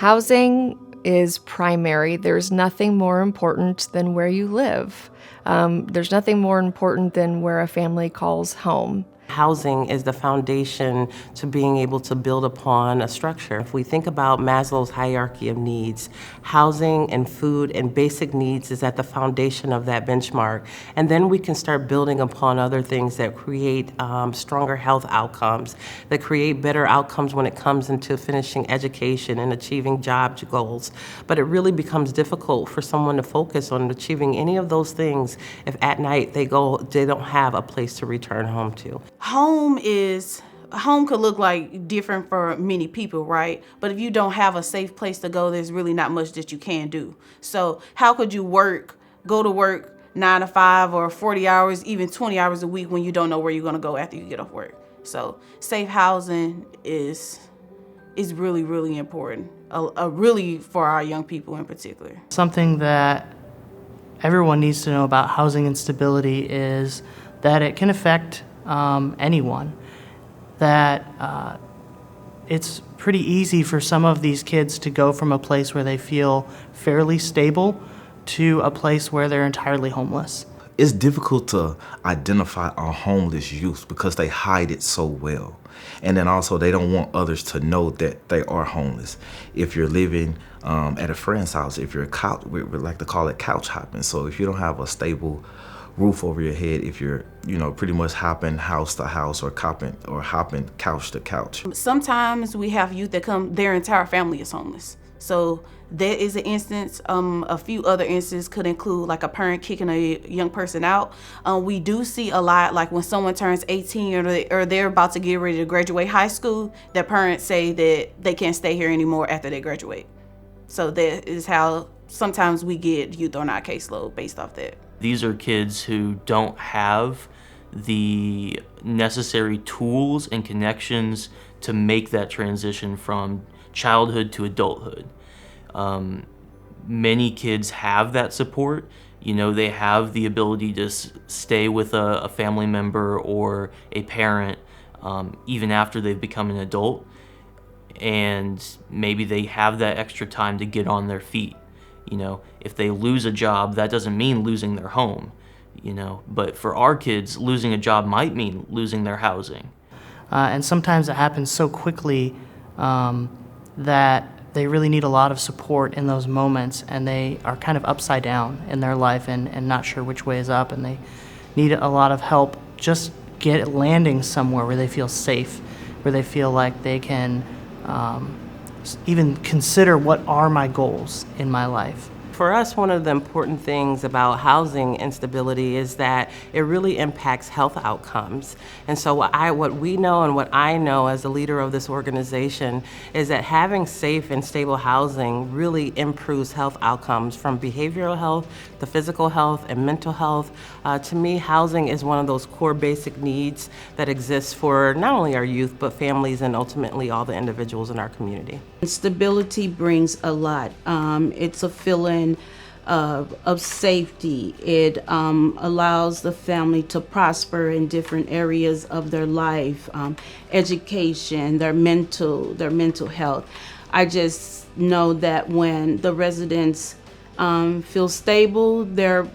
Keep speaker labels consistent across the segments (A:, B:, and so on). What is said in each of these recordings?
A: Housing is primary. There's nothing more important than where you live. There's nothing more important than where a family calls home.
B: Housing is the foundation to being able to build upon a structure. If we think about Maslow's hierarchy of needs, housing and food and basic needs is at the foundation of that benchmark. And then we can start building upon other things that create stronger health outcomes, that create better outcomes when it comes into finishing education and achieving job goals. But it really becomes difficult for someone to focus on achieving any of those things if at night they don't have a place to return home to.
C: Home could look like different for many people, right? But if you don't have a safe place to go, there's really not much that you can do. So how could you go to work 9 to 5 or 40 hours, even 20 hours a week when you don't know where you're gonna go after you get off work? So safe housing is really, really important, really for our young people in particular.
D: Something that everyone needs to know about housing instability is that it can affect anyone, that it's pretty easy for some of these kids to go from a place where they feel fairly stable to a place where they're entirely homeless.
E: It's difficult to identify our homeless youth because they hide it so well. And then also they don't want others to know that they are homeless. If you're living at a friend's house, if you're we like to call it couch hopping. So if you don't have a stable roof over your head, if you're, pretty much hopping house to house or hopping couch to couch.
C: Sometimes we have youth that come, their entire family is homeless. So there is an instance, a few other instances could include like a parent kicking a young person out. We do see a lot, like when someone turns 18 or they're about to get ready to graduate high school, their parents say that they can't stay here anymore after they graduate. So that is how sometimes we get youth on our caseload based off that.
F: These are kids who don't have the necessary tools and connections to make that transition from childhood to adulthood. Many kids have that support. They have the ability to stay with a family member or a parent even after they've become an adult, and maybe they have that extra time to get on their feet. If they lose a job, that doesn't mean losing their home, but for our kids, losing a job might mean losing their housing.
D: And sometimes it happens so quickly that they really need a lot of support in those moments, and they are kind of upside down in their life and not sure which way is up, and they need a lot of help just landing somewhere where they feel safe, where they feel like they can even consider what are my goals in my life.
B: For us, one of the important things about housing instability is that it really impacts health outcomes. And so what we know and what I know as the leader of this organization is that having safe and stable housing really improves health outcomes, from behavioral health to physical health and mental health. To me, housing is one of those core basic needs that exists for not only our youth, but families and ultimately all the individuals in our community.
G: Stability brings a lot. It's a feeling of safety. It allows the family to prosper in different areas of their life, education, their mental health. I just know that when the residents feel stable, they're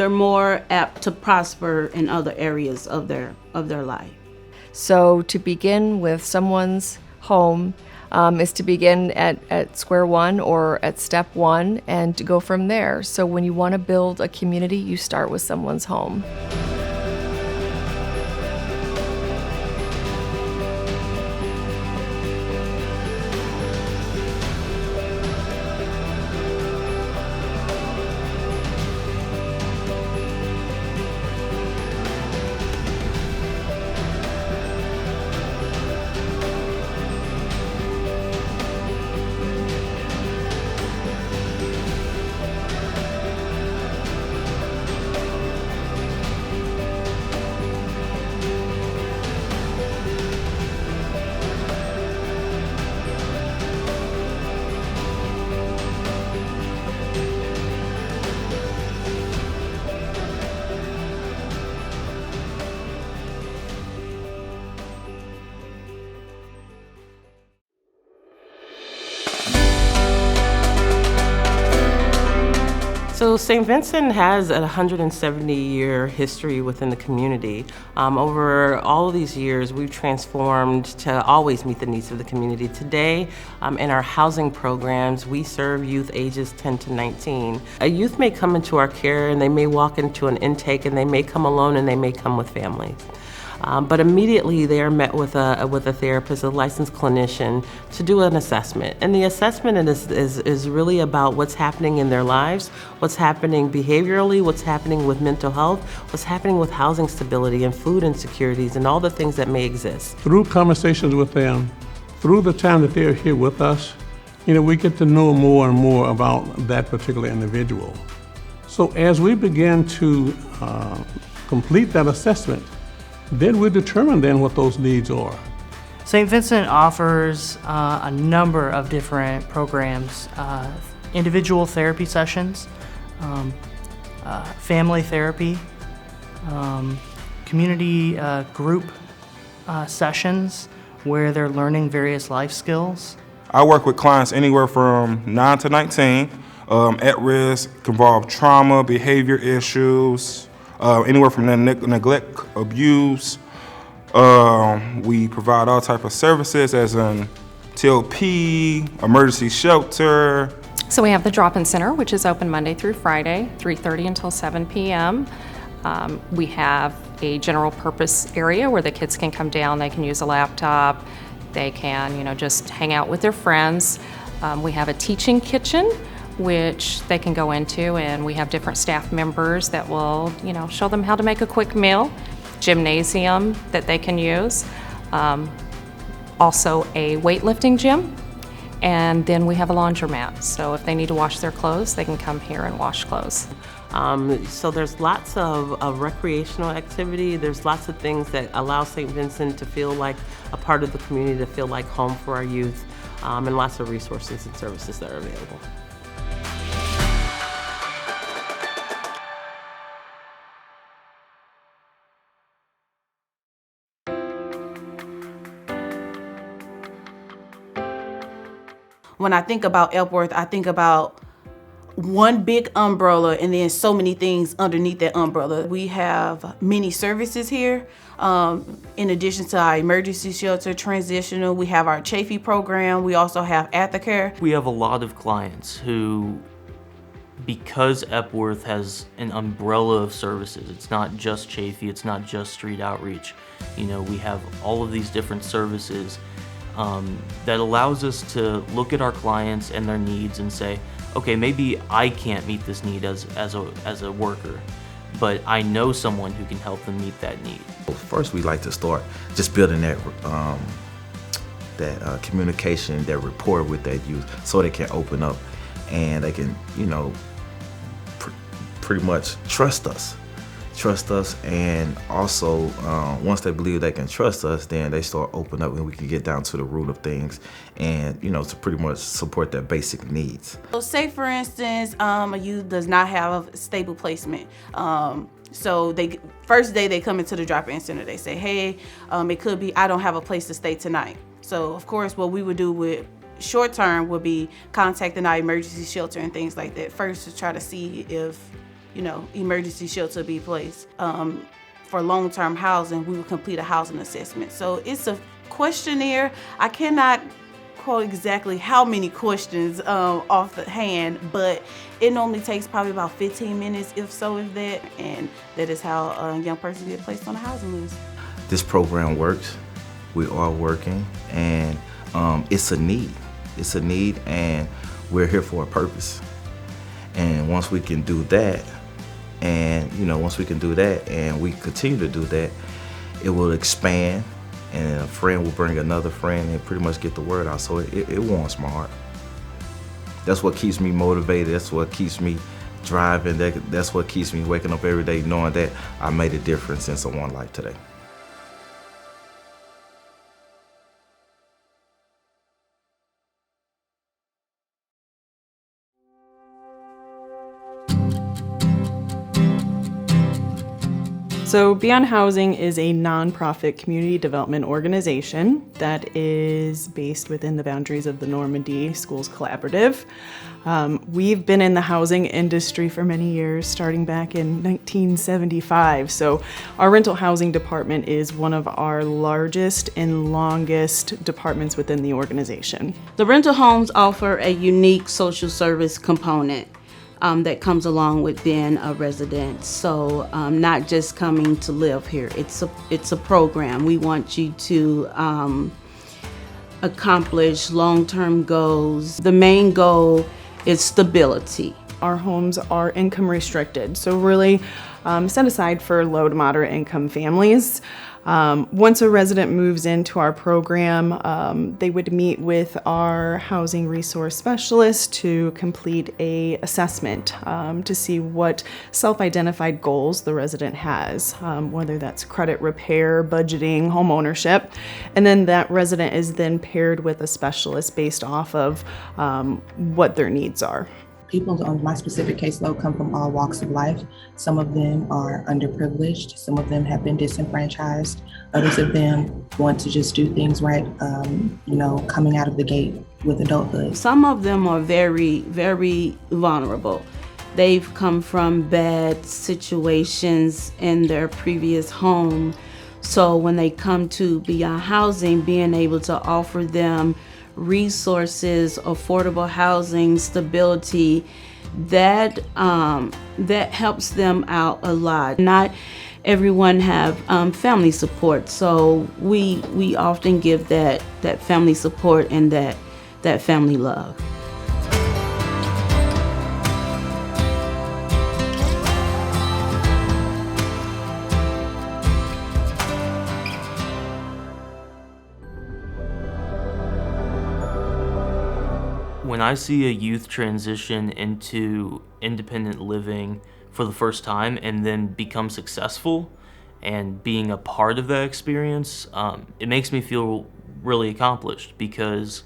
G: more apt to prosper in other areas of their life.
A: So to begin with someone's home is to begin at square one or at step one and to go from there. So when you want to build a community, you start with someone's home.
B: So St. Vincent has a 170-year history within the community. Over all of these years, we've transformed to always meet the needs of the community. Today, in our housing programs, we serve youth ages 10 to 19. A youth may come into our care and they may walk into an intake and they may come alone and they may come with families. But immediately they are met with a therapist, a licensed clinician, to do an assessment. And the assessment is really about what's happening in their lives, what's happening behaviorally, what's happening with mental health, what's happening with housing stability and food insecurities and all the things that may exist.
H: Through conversations with them, through the time that they're here with us, we get to know more and more about that particular individual. So as we begin to complete that assessment, then we determine then what those needs are.
D: St. Vincent offers a number of different programs, individual therapy sessions, family therapy, community group sessions where they're learning various life skills.
I: I work with clients anywhere from 9 to 19, at risk, can involve trauma, behavior issues, anywhere from neglect, abuse. We provide all type of services as in TLP, emergency shelter.
J: So we have the drop-in center, which is open Monday through Friday, 3:30 until 7 p.m. We have a general purpose area where the kids can come down, they can use a laptop, they can, just hang out with their friends. We have a teaching kitchen, which they can go into, and we have different staff members that will, show them how to make a quick meal. Gymnasium that they can use. Also a weightlifting gym. And then we have a laundromat. So if they need to wash their clothes, they can come here and wash clothes.
B: So there's lots of recreational activity. There's lots of things that allow St. Vincent to feel like a part of the community, to feel like home for our youth, and lots of resources and services that are available.
C: When I think about Epworth, I think about one big umbrella and then so many things underneath that umbrella. We have many services here. In addition to our emergency shelter, transitional, we have our Chafee program. We also have aftercare.
F: We have a lot of clients who, because Epworth has an umbrella of services, it's not just Chafee, it's not just street outreach. We have all of these different services that allows us to look at our clients and their needs and say, okay, maybe I can't meet this need as a worker, but I know someone who can help them meet that need.
E: First, we like to start just building that communication, that rapport with that youth, so they can open up and they can, pretty much trust us, and also once they believe they can trust us, then they start opening up and we can get down to the root of things and to pretty much support their basic needs.
C: So say for instance, a youth does not have a stable placement. So first day they come into the drop-in center, they say, hey, it could be I don't have a place to stay tonight. So of course what we would do with short term would be contacting our emergency shelter and things like that first to try to see if emergency shelter be placed. For long-term housing, we will complete a housing assessment. So it's a questionnaire. I cannot quote exactly how many questions off the hand, but it normally takes probably about 15 minutes, if that, and that is how a young person gets placed on a housing list.
E: This program works. We are working, and it's a need. It's a need, and we're here for a purpose. And once we can do that, and we continue to do that, it will expand, and a friend will bring another friend and pretty much get the word out. So it warms my heart. That's what keeps me motivated. That's what keeps me driving. That's what keeps me waking up every day knowing that I made a difference in someone's life today.
K: So Beyond Housing is a nonprofit community development organization that is based within the boundaries of the Normandy Schools Collaborative. We've been in the housing industry for many years, starting back in 1975. So our rental housing department is one of our largest and longest departments within the organization.
G: The rental homes offer a unique social service component that comes along with being a resident. So not just coming to live here, it's a program. We want you to accomplish long-term goals. The main goal is stability.
K: Our homes are income restricted, so really set aside for low to moderate income families. Once a resident moves into our program, they would meet with our housing resource specialist to complete a assessment to see what self-identified goals the resident has, whether that's credit repair, budgeting, home ownership, and then that resident is then paired with a specialist based off of what their needs are.
L: People on my specific caseload come from all walks of life. Some of them are underprivileged. Some of them have been disenfranchised. Others of them want to just do things right, coming out of the gate with adulthood.
G: Some of them are very, very vulnerable. They've come from bad situations in their previous home. So when they come to Beyond Housing, being able to offer them resources, affordable housing, stability, that helps them out a lot. Not everyone have family support, so we often give that family support and that family love.
F: When I see a youth transition into independent living for the first time and then become successful and being a part of that experience, it makes me feel really accomplished, because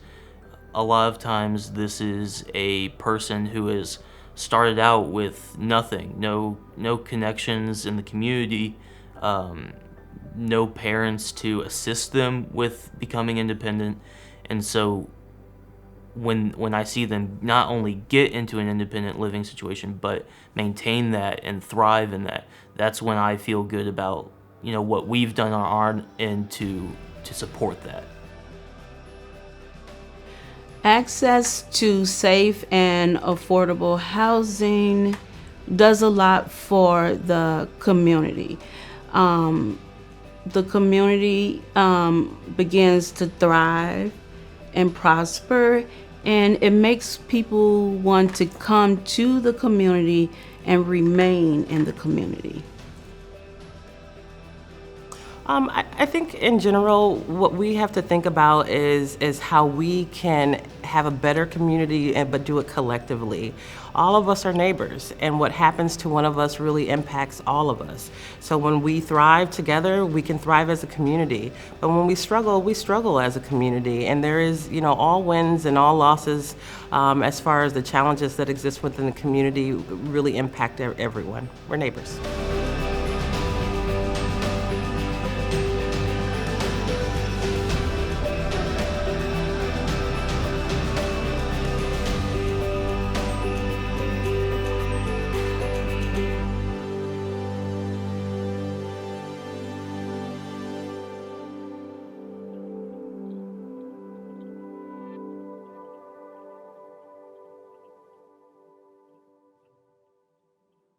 F: a lot of times this is a person who has started out with nothing, no connections in the community, no parents to assist them with becoming independent, and so when I see them not only get into an independent living situation, but maintain that and thrive in that, that's when I feel good about, what we've done on our end to support that.
G: Access to safe and affordable housing does a lot for the community. The community begins to thrive and prosper, and it makes people want to come to the community and remain in the community.
B: I think in general, what we have to think about is how we can have a better community, but do it collectively. All of us are neighbors, and what happens to one of us really impacts all of us. So when we thrive together, we can thrive as a community. But when we struggle as a community, and there is, all wins and all losses as far as the challenges that exist within the community really impact everyone. We're neighbors.